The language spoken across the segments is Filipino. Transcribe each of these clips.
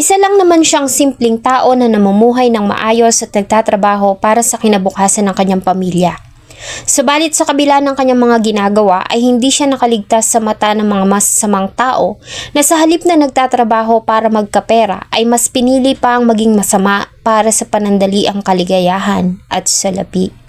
Isa lang naman siyang simpleng tao na namumuhay ng maayos at nagtatrabaho para sa kinabukasan ng kanyang pamilya. Subalit sa kabila ng kanyang mga ginagawa ay hindi siya nakaligtas sa mata ng mga masasamang tao na sa halip na nagtatrabaho para magkapera ay mas pinili pa ang maging masama para sa panandaliang kaligayahan at salapi.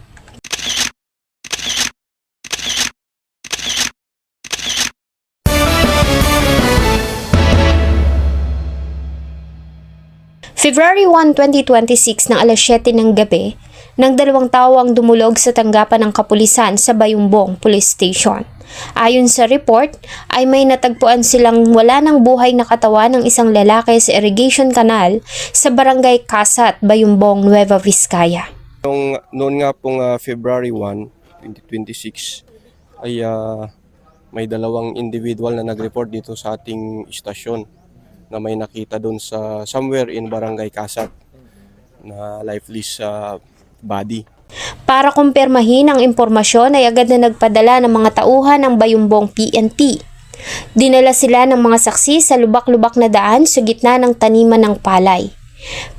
February 1, 2026 ng alas 7 ng gabi, nang dalawang tao ang dumulog sa tanggapan ng kapulisan sa Bayumbong Police Station. Ayon sa report, ay may natagpuan silang wala ng buhay na katawan ng isang lalaki sa irrigation canal sa Barangay Kasat, Bayumbong, Nueva Vizcaya. Noon nga pong February 1, 2026 ay may dalawang individual na nag-report dito sa ating istasyon na may nakita doon sa somewhere in Barangay Kasat na lifeless body. Para kumpirmahin ang impormasyon ay agad na nagpadala ng mga tauhan ng Bayumbong PNP. Dinala sila ng mga saksi sa lubak-lubak na daan sa gitna ng taniman ng palay.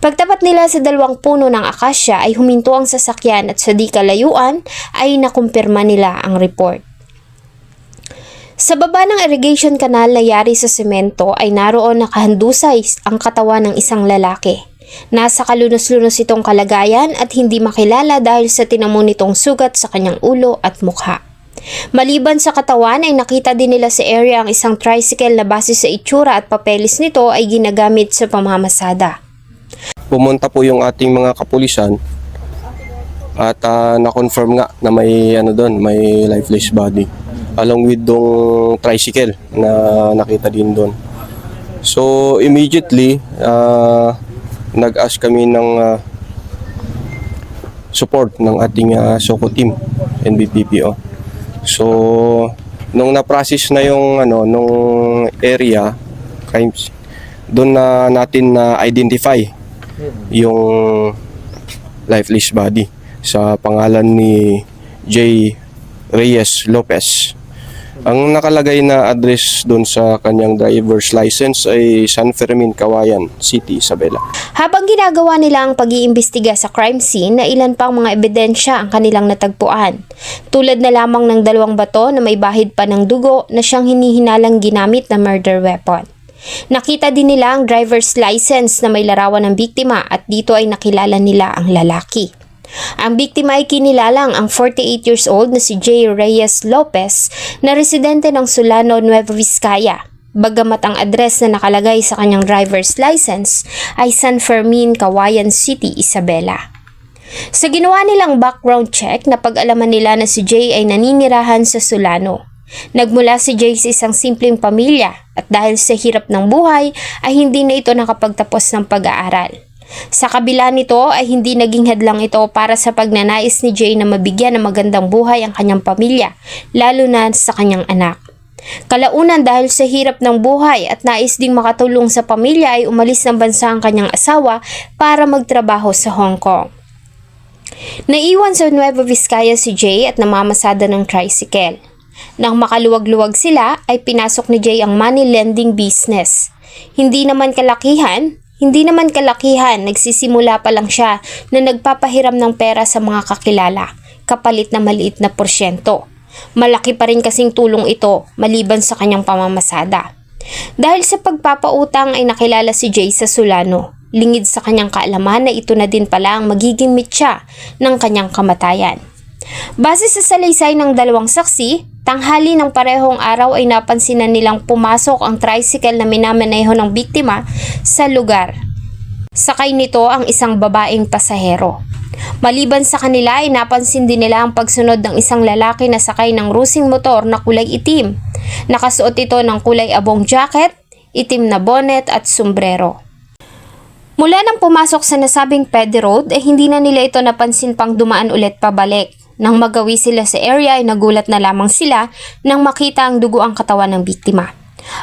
Pagtapat nila sa dalawang puno ng akasya ay huminto ang sasakyan at sa di kalayuan ay nakumpirma nila ang report. Sa baba ng irrigation canal na yari sa semento ay naroon nakahandusay ang katawan ng isang lalaki. Nasa kalunos-lunos itong kalagayan at hindi makilala dahil sa tinamo nitong sugat sa kanyang ulo at mukha. Maliban sa katawan ay nakita din nila sa area ang isang tricycle na base sa itsura at papeles nito ay ginagamit sa pamamasada. Pumunta po yung ating mga kapulisan at na-confirm nga na may may lifeless body along with dong tricycle na nakita din doon. So immediately nag-ask kami ng support ng ating SOCO team, NBPPO. So nung na-process na yung nung area crimes, doon na natin na identify yung lifeless body sa pangalan ni J. Reyes Lopez. Ang nakalagay na address doon sa kanyang driver's license ay San Fermin, Cauayan City, Isabela. Habang ginagawa nila ang pag-iimbestiga sa crime scene na ilan pang mga ebidensya ang kanilang natagpuan. Tulad na lamang ng dalawang bato na may bahid pa ng dugo na siyang hinihinalang ginamit na murder weapon. Nakita din nila ang driver's license na may larawan ng biktima at dito ay nakilala nila ang lalaki. Ang biktima ay kinilalang ang 48 years old na si J. Reyes Lopez na residente ng Solano, Nueva Vizcaya. Bagamat ang address na nakalagay sa kanyang driver's license ay San Fermin, Cauayan City, Isabela. Sa ginawa nilang background check, napag-alaman nila na si J ay naninirahan sa Solano. Nagmula si J sa isang simpleng pamilya at dahil sa hirap ng buhay ay hindi na ito nakapagtapos ng pag-aaral. Sa kabila nito ay hindi naging hadlang ito para sa pagnanais ni Jay na mabigyan ng magandang buhay ang kanyang pamilya, lalo na sa kanyang anak. Kalaunan dahil sa hirap ng buhay at nais ding makatulong sa pamilya ay umalis ng bansa ang kanyang asawa para magtrabaho sa Hong Kong. Naiwan sa Nueva Vizcaya si Jay at namamasada ng tricycle. Nang makaluwag-luwag sila ay pinasok ni Jay ang money lending business. Hindi naman kalakihan, nagsisimula pa lang siya na nagpapahiram ng pera sa mga kakilala, kapalit na maliit na porsyento. Malaki pa rin kasing tulong ito maliban sa kanyang pamamasada. Dahil sa pagpapautang ay nakilala si Jay sa Solano, lingid sa kanyang kaalaman na ito na din pala ang magiging mitya ng kanyang kamatayan. Base sa salaysay ng dalawang saksi, tanghali ng parehong araw ay napansinan nilang pumasok ang tricycle na minamaneho ng biktima sa lugar. Sakay nito ang isang babaeng pasahero. Maliban sa kanila ay napansin din nila ang pagsunod ng isang lalaki na sakay ng rusing motor na kulay itim. Nakasuot ito ng kulay abong jacket, itim na bonnet at sombrero. Mula nang pumasok sa nasabing Pede Road ay hindi na nila ito napansin pang dumaan ulit pabalik. Nang magawi sila sa area ay nagulat na lamang sila nang makita ang dugo ang katawan ng biktima.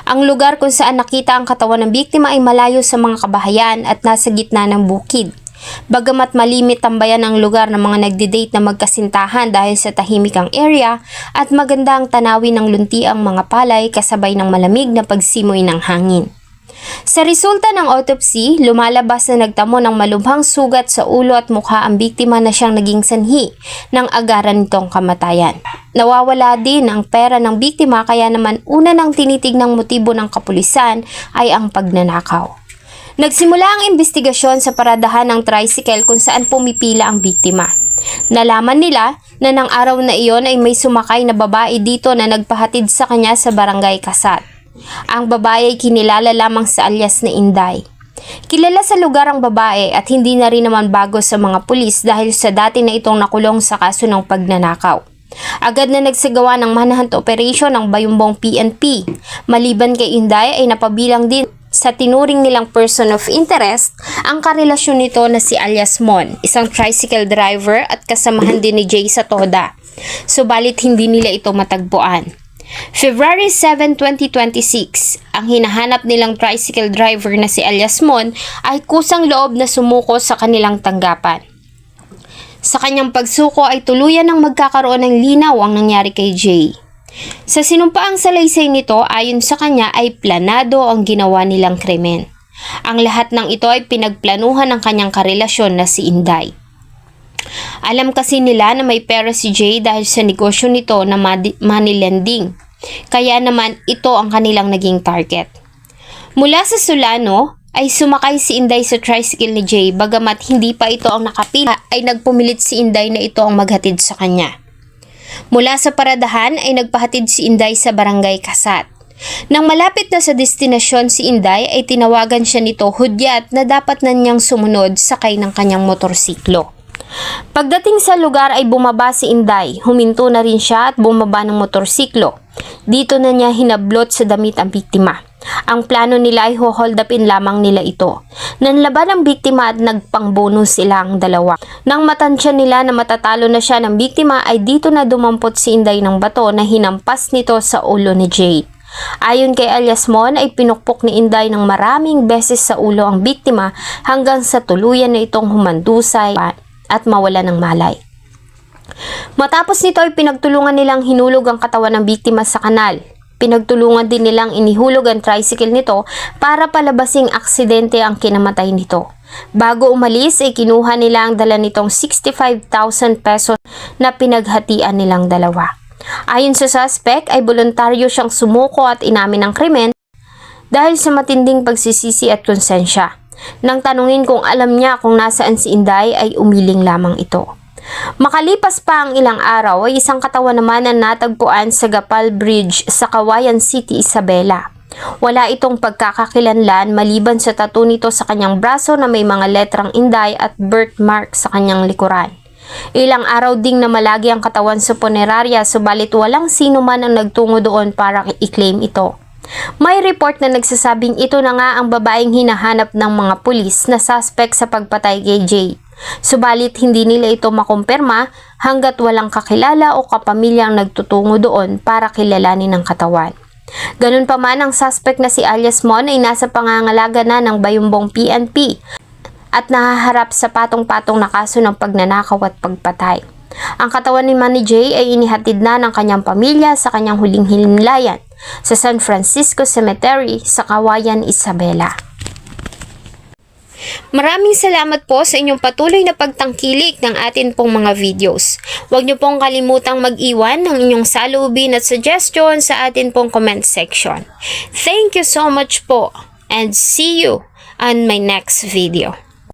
Ang lugar kung saan nakita ang katawan ng biktima ay malayo sa mga kabahayan at nasa gitna ng bukid. Bagamat malimit tambayan ang lugar ng mga nagde-date na magkasintahan dahil sa tahimik ang area at maganda ang tanawin ng luntiang mga palay kasabay ng malamig na pagsimoy ng hangin. Sa resulta ng autopsy, lumalabas na nagtamo ng malubhang sugat sa ulo at mukha ang biktima na siyang naging sanhi ng agaran nitong kamatayan. Nawawala din ang pera ng biktima kaya naman una nang tinitignang motibo ng kapulisan ay ang pagnanakaw. Nagsimula ang investigasyon sa paradahan ng tricycle kung saan pumipila ang biktima. Nalaman nila na ng araw na iyon ay may sumakay na babae dito na nagpahatid sa kanya sa barangay Kasat. Ang babae ay kinilala lamang sa alias na Inday. Kilala sa lugar ang babae at hindi na rin naman bago sa mga pulis dahil sa dati na itong nakulong sa kaso ng pagnanakaw. Agad na nagsagawa ng manhunt operation ng bayumbong PNP. Maliban kay Inday ay napabilang din sa tinuring nilang person of interest ang karelasyon nito na si alias Mon, isang tricycle driver at kasamahan din ni Jay sa Toda. Subalit hindi nila ito matagpuan. February 7, 2026, ang hinahanap nilang tricycle driver na si alias Mon ay kusang loob na sumuko sa kanilang tanggapan. Sa kanyang pagsuko ay tuluyan ng magkakaroon ng linaw ang nangyari kay Jay. Sa sinumpaang salaysay nito, ayon sa kanya ay planado ang ginawa nilang krimen. Ang lahat ng ito ay pinagplanuhan ng kanyang karelasyon na si Inday. Alam kasi nila na may pera si Jay dahil sa negosyo nito na money lending. Kaya naman ito ang kanilang naging target. Mula sa Solano ay sumakay si Inday sa tricycle ni Jay bagamat hindi pa ito ang nakapila ay nagpumilit si Inday na ito ang maghatid sa kanya. Mula sa paradahan ay nagpahatid si Inday sa barangay Kasat. Nang malapit na sa destinasyon si Inday ay tinawagan siya nito hudyat na dapat na niyang sumunod sakay ng kanyang motorsiklo. Pagdating sa lugar ay bumaba si Inday, huminto na rin siya at bumaba ng motorsiklo. Dito na niya hinablot sa damit ang biktima. Ang plano nila ay hold upin lamang nila ito. Nanlaban ang biktima at nagpangbonus sila ang dalawa. Nang matansya nila na matatalo na siya ng biktima ay dito na dumampot si Inday ng bato na hinampas nito sa ulo ni Jade. Ayon kay alias Mon ay pinukpok ni Inday ng maraming beses sa ulo ang biktima hanggang sa tuluyan na itong humandusay at mawala ng malay. Matapos nito ay pinagtulungan nilang hinulog ang katawan ng biktima sa kanal. Pinagtulungan din nilang inihulog ang tricycle nito para palabasing aksidente ang kinamatay nito. Bago umalis ay kinuha nila ang dala nitong 65,000 pesos na pinaghatian nilang dalawa. Ayon sa suspect ay voluntaryo siyang sumuko at inamin ang krimen dahil sa matinding pagsisisi at konsensya. Nang tanungin kung alam niya kung nasaan si Inday ay umiling lamang ito. Makalipas pa ang ilang araw ay isang katawan naman ang natagpuan sa Gapal Bridge sa Cauayan City, Isabela. Wala itong pagkakakilanlan maliban sa tattoo nito sa kanyang braso na may mga letrang Inday at birthmark sa kanyang likuran. Ilang araw ding namalagi ang katawan sa punerarya subalit walang sino man ang nagtungo doon para i-claim ito. May report na nagsasabing ito na nga ang babaeng hinahanap ng mga pulis na suspect sa pagpatay kay Jay. Subalit hindi nila ito makumpirma hanggat walang kakilala o kapamilyang nagtutungo doon para kilalanin ang katawan. Ganun pa man ang suspect na si alias Mon ay nasa pangangalaga na ng bayumbong PNP at nahaharap sa patong-patong na kaso ng pagnanakaw at pagpatay. Ang katawan ni Manny Jay ay inihatid na ng kanyang pamilya sa kanyang huling himlayan sa San Francisco Cemetery sa Cauayan, Isabela. Maraming salamat po sa inyong patuloy na pagtangkilik ng atin pong mga videos. Huwag niyo pong kalimutang mag-iwan ng inyong saloobin at suggestion sa atin pong comment section. Thank you so much po and see you on my next video.